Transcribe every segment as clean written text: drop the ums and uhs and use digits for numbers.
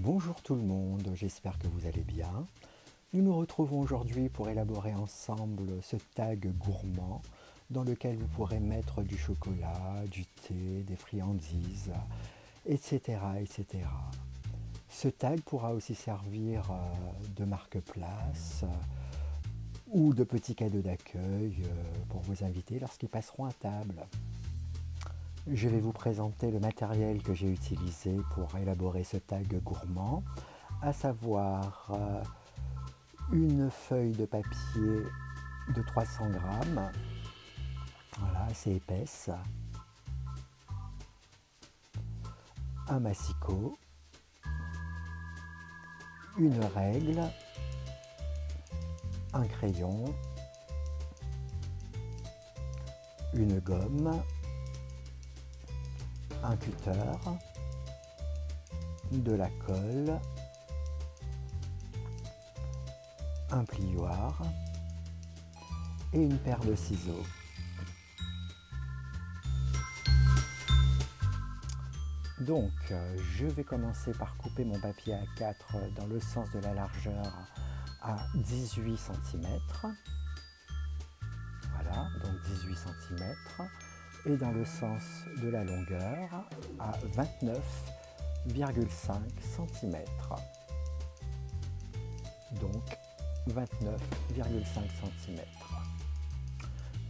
Bonjour tout le monde, j'espère que vous allez bien. Nous nous retrouvons aujourd'hui pour élaborer ensemble ce tag gourmand dans lequel vous pourrez mettre du chocolat, du thé, des friandises, etc. etc. Ce tag pourra aussi servir de marque-place ou de petit cadeau d'accueil pour vos invités lorsqu'ils passeront à table. Je vais vous présenter le matériel que j'ai utilisé pour élaborer ce tag gourmand, à savoir une feuille de papier de 300 grammes, voilà, assez épaisse, un massicot, une règle, un crayon, une gomme, un cutter, de la colle, un plioir et une paire de ciseaux. Donc, je vais commencer par couper mon papier A4 dans le sens de la largeur à 18 cm. Voilà, donc 18 cm. Et dans le sens de la longueur à 29,5 cm. Donc 29,5 cm.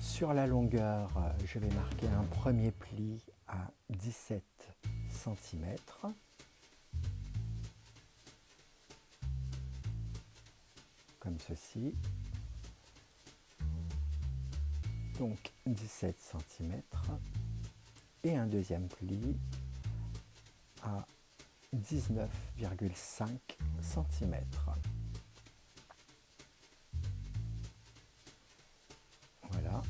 Sur la longueur, je vais marquer un premier pli à 17 cm. Comme ceci. Donc 17 cm. Et un deuxième pli à 19,5 cm. Voilà.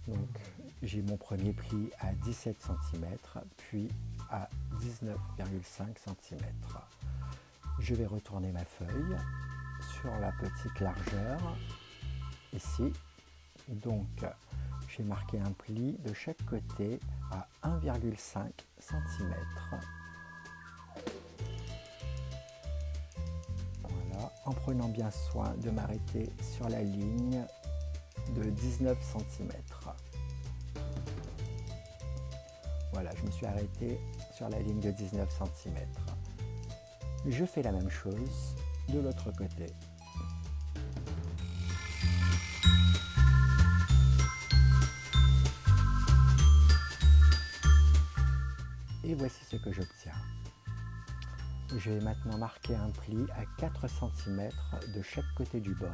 Donc j'ai mon premier pli à 17 cm, puis à 19,5 cm. Je vais retourner ma feuille sur la petite largeur, ici. Donc j'ai marqué un pli de chaque côté à 1,5 cm. Voilà, en prenant bien soin de m'arrêter sur la ligne de 19 cm. Voilà, je me suis arrêté sur la ligne de 19 cm. Je fais la même chose de l'autre côté. Et voici ce que j'obtiens. Je vais maintenant marquer un pli à 4 cm de chaque côté du bord.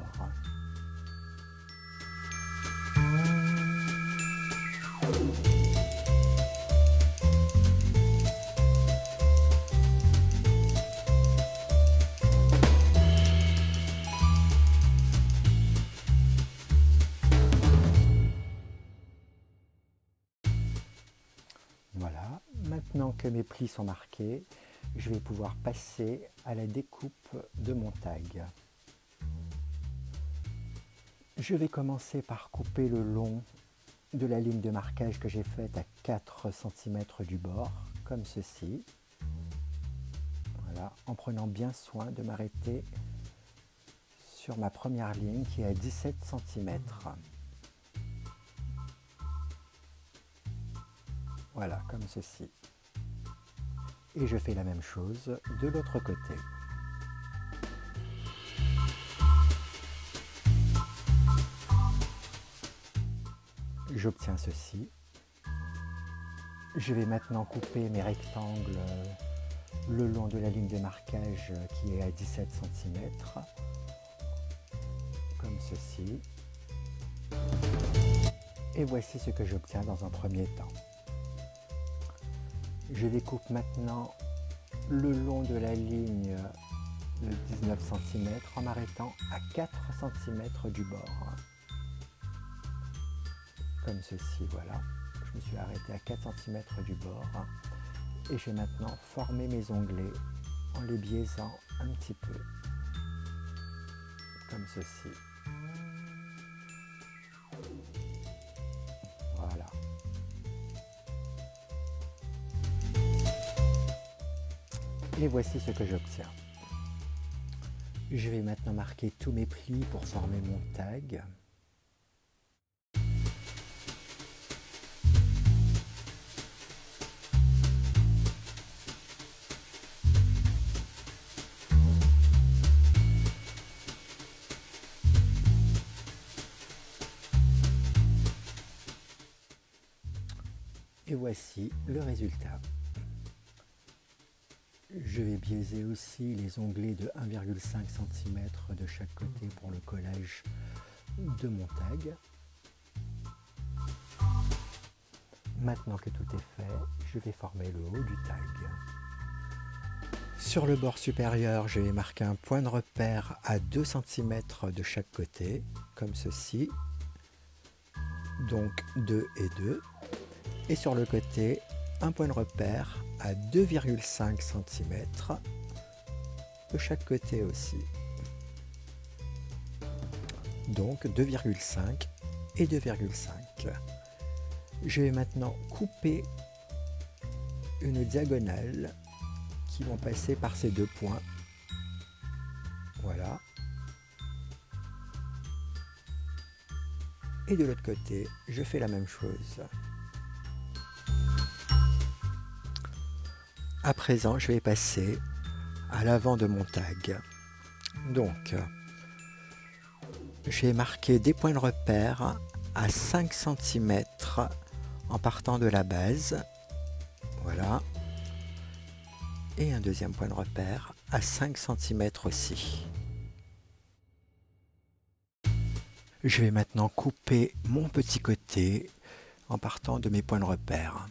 Voilà, maintenant que mes plis sont marqués, je vais pouvoir passer à la découpe de mon tag. Je vais commencer par couper le long de la ligne de marquage que j'ai faite à 4 cm du bord, comme ceci. Voilà, en prenant bien soin de m'arrêter sur ma première ligne qui est à 17 cm. Voilà, comme ceci. Et je fais la même chose de l'autre côté. J'obtiens ceci. Je vais maintenant couper mes rectangles le long de la ligne de marquage qui est à 17 cm, comme ceci. Et voici ce que j'obtiens dans un premier temps. Je découpe maintenant le long de la ligne de 19 cm en m'arrêtant à 4 cm du bord. Comme ceci, voilà. Je me suis arrêté à 4 cm du bord. Et je vais maintenant former mes onglets en les biaisant un petit peu. Comme ceci. Voilà. Et voici ce que j'obtiens. Je vais maintenant marquer tous mes plis pour former mon tag. Et voici le résultat. Je vais biaiser aussi les onglets de 1,5 cm de chaque côté pour le collage de mon tag. Maintenant que tout est fait, je vais former le haut du tag. Sur le bord supérieur, je vais marquer un point de repère à 2 cm de chaque côté, comme ceci. Donc 2 et 2. Et sur le côté, un point de repère à 2,5 cm de chaque côté aussi. Donc 2,5 et 2,5. Je vais maintenant couper une diagonale qui vont passer par ces deux points. Voilà. Et de l'autre côté, je fais la même chose. À présent, je vais passer à l'avant de mon tag. Donc, je vais marquer des points de repère à 5 cm en partant de la base. Voilà. Et un deuxième point de repère à 5 cm aussi. Je vais maintenant couper mon petit côté en partant de mes points de repère.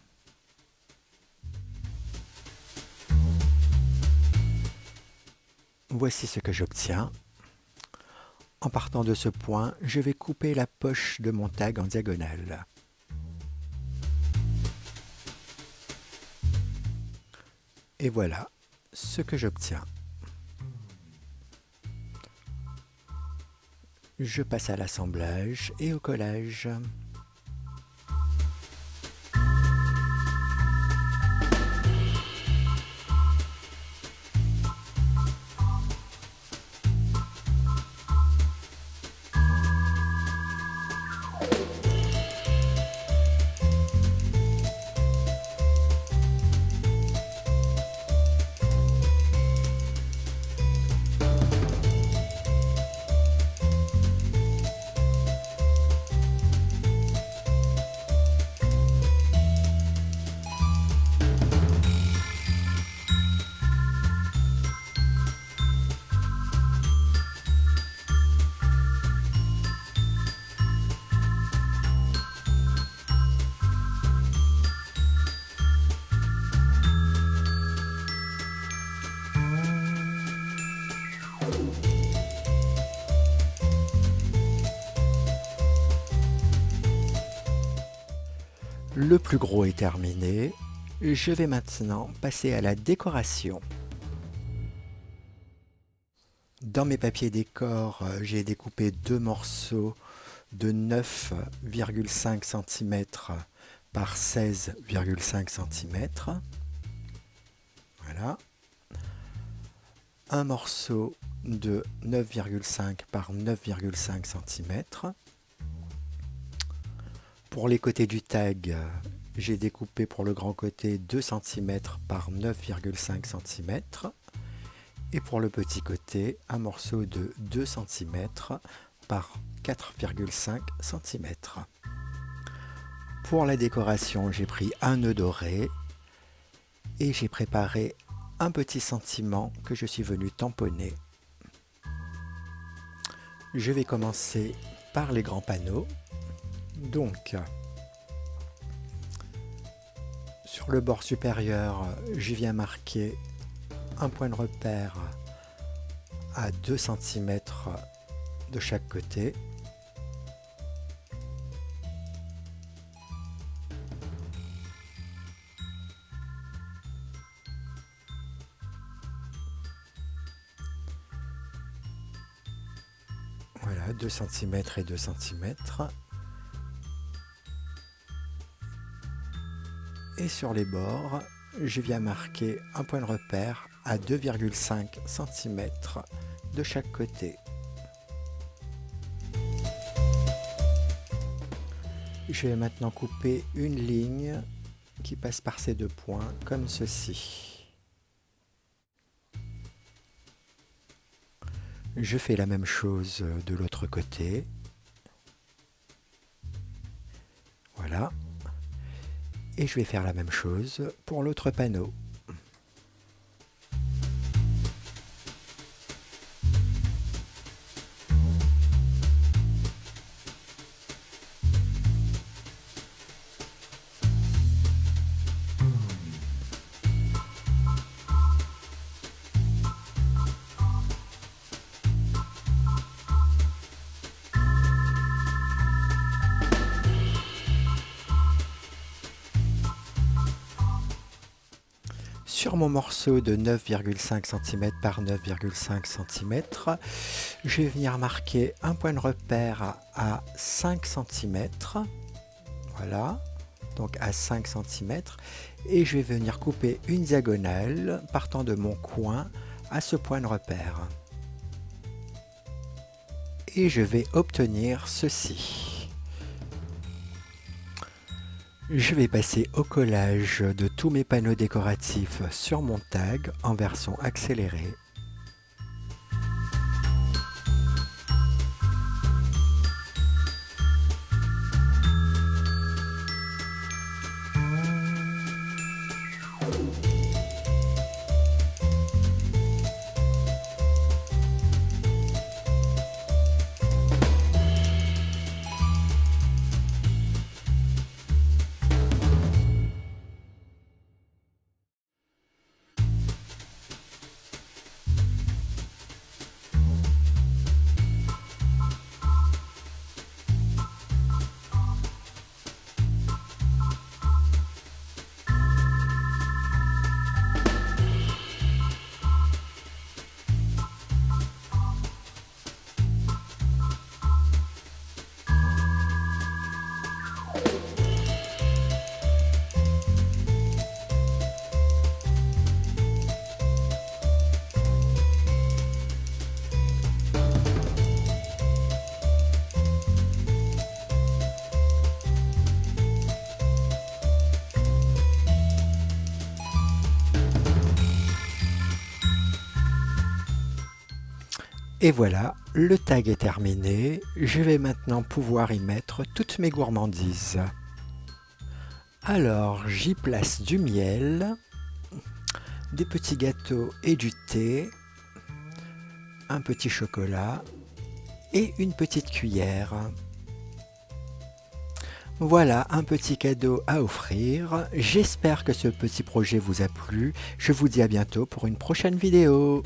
Voici ce que j'obtiens. En partant de ce point, je vais couper la poche de mon tag en diagonale. Et voilà ce que j'obtiens. Je passe à l'assemblage et au collage. Le plus gros est terminé. Je vais maintenant passer à la décoration. Dans mes papiers décor, j'ai découpé deux morceaux de 9,5 cm par 16,5 cm. Voilà. Un morceau de 9,5 par 9,5 cm. Pour les côtés du tag, j'ai découpé pour le grand côté 2 cm par 9,5 cm. Et pour le petit côté, un morceau de 2 cm par 4,5 cm. Pour la décoration, j'ai pris un nœud doré et j'ai préparé un petit sentiment que je suis venu tamponner. Je vais commencer par les grands panneaux. Donc, sur le bord supérieur, je viens marquer un point de repère à 2 cm de chaque côté. Voilà, 2 cm et 2 cm. Et sur les bords, je viens marquer un point de repère à 2,5 cm de chaque côté. Je vais maintenant couper une ligne qui passe par ces deux points, comme ceci. Je fais la même chose de l'autre côté. Voilà. Et je vais faire la même chose pour l'autre panneau. Sur mon morceau de 9,5 cm par 9,5 cm, je vais venir marquer un point de repère à 5 cm. Voilà, donc à 5 cm. Et je vais venir couper une diagonale partant de mon coin à ce point de repère. Et je vais obtenir ceci. Je vais passer au collage de tous mes panneaux décoratifs sur mon tag en version accélérée. Et voilà, le tag est terminé. Je vais maintenant pouvoir y mettre toutes mes gourmandises. Alors, j'y place du miel, des petits gâteaux et du thé, un petit chocolat et une petite cuillère. Voilà un petit cadeau à offrir. J'espère que ce petit projet vous a plu. Je vous dis à bientôt pour une prochaine vidéo.